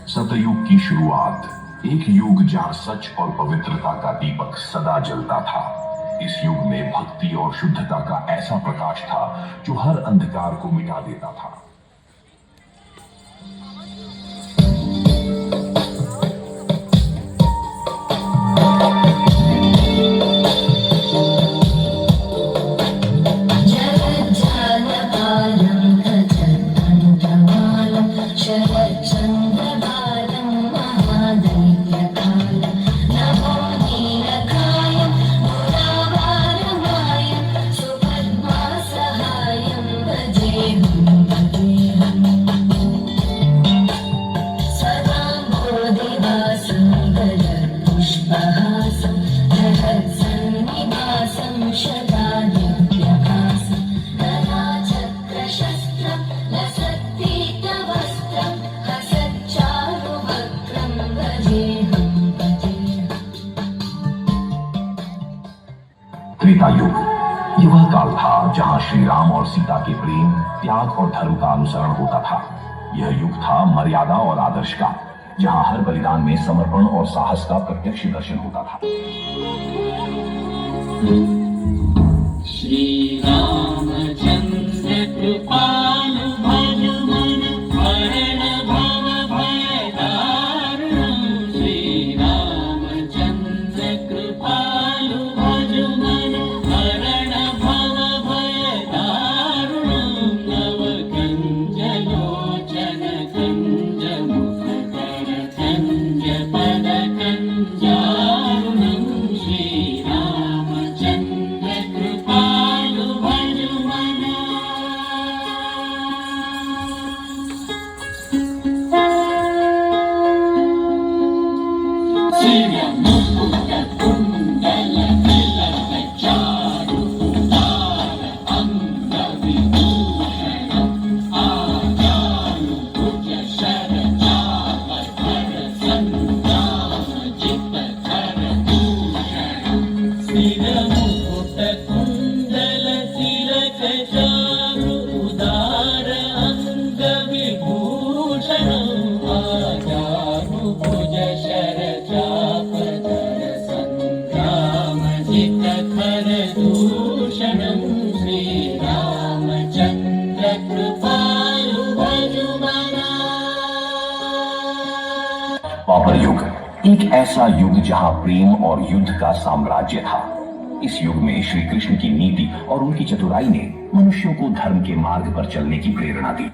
सतयुग की शुरुआत, एक युग जहां सच और पवित्रता का दीपक सदा जलता था। इस युग में भक्ति और शुद्धता का ऐसा प्रकाश था जो हर अंधकार को मिटा देता था। त्रेता युग, ये वह काल था जहां श्री राम और सीता के प्रेम, त्याग और धर्म का अनुसरण होता था। यह युग था मर्यादा और आदर्श का, जहां हर बलिदान में समर्पण और साहस का प्रत्यक्ष दर्शन होता था। श्री रामचंद्र कृपालु भज मन हरण भव भय दारुणं। श्री रामचंद्र कृपालु भज मन हरण भव भय दारुणं। नव कंज लोचन कंज मुख कर कंज पद कंजारुणं। श्री रामचंद्र कृपालु भज मन। शिव मुकुट कुंडल तिलक चारु उदार अंग विभूषण। आजानु भुज शर चाप धर संग्राम जित धर दूषण। शिव मुकुट कुंडल तिलक चारु उदार अंग विभूषण। आजानु भुज शर चाप धर संग्राम जित धर दूषण। श्री रामचंद्र कृपालु भज मन। द्वापर युग, एक ऐसा युग जहां प्रेम और युद्ध का साम्राज्य था। इस युग में श्री कृष्ण की नीति और उनकी चतुराई ने मनुष्यों को धर्म के मार्ग पर चलने की प्रेरणा दी।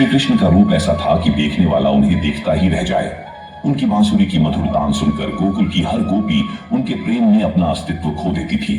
श्री कृष्ण का रूप ऐसा था कि देखने वाला उन्हें देखता ही रह जाए। उनकी बांसुरी की मधुर तान सुनकर गोकुल की हर गोपी उनके प्रेम में अपना अस्तित्व खो देती थी।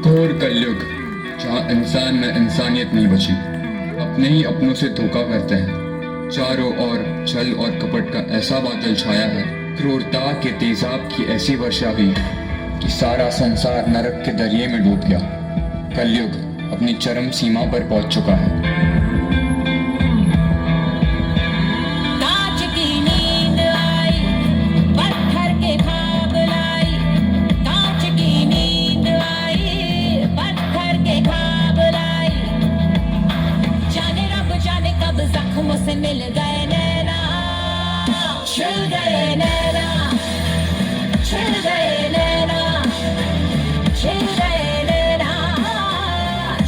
घोर कलयुग, जहाँ इंसान में इंसानियत नहीं बची, अपने ही अपनों से धोखा करते हैं। चारों ओर छल और कपट का ऐसा बादल छाया है, क्रूरता के तेजाब की ऐसी वर्षा हुई कि सारा संसार नरक के दरिये में डूब गया। कलयुग अपनी चरम सीमा पर पहुंच चुका है। कांच की नींद आई, पत्थर के ख्वाब लाई। कांच की नींद आई, पत्थर के ख्वाब लाई। जाने रब जाने कब जख्मों से मिल गए नैना, छिल गए नैना, छिल गए नैना, छिल गए नैना,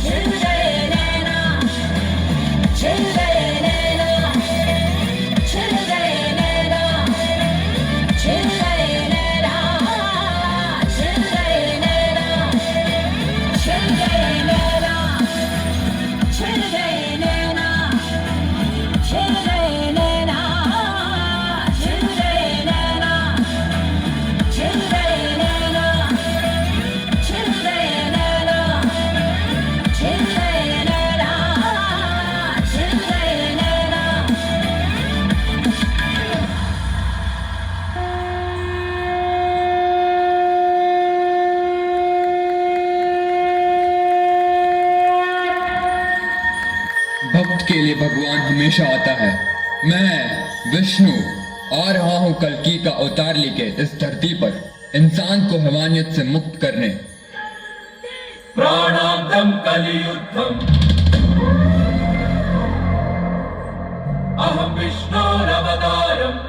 छिल गए नैना, छिल गए नैना, छिल गए नैना, छिल गए नैना, छिल गए नैना, छिल गए नैना, छिल गए नैना, छिल गए नैना, छिल गए नैना, छिल गए नैना, छिल गए नैना, छिल गए नैना, छिल गए नैना। भक्त के लिए भगवान हमेशा आता है। मैं विष्णु आ रहा हूँ कल्कि का अवतार लेके इस धरती पर, इंसान को हैवानियत से मुक्त करने। प्राणान्तं कलियुद्धम् अहं विष्णोरवतारम्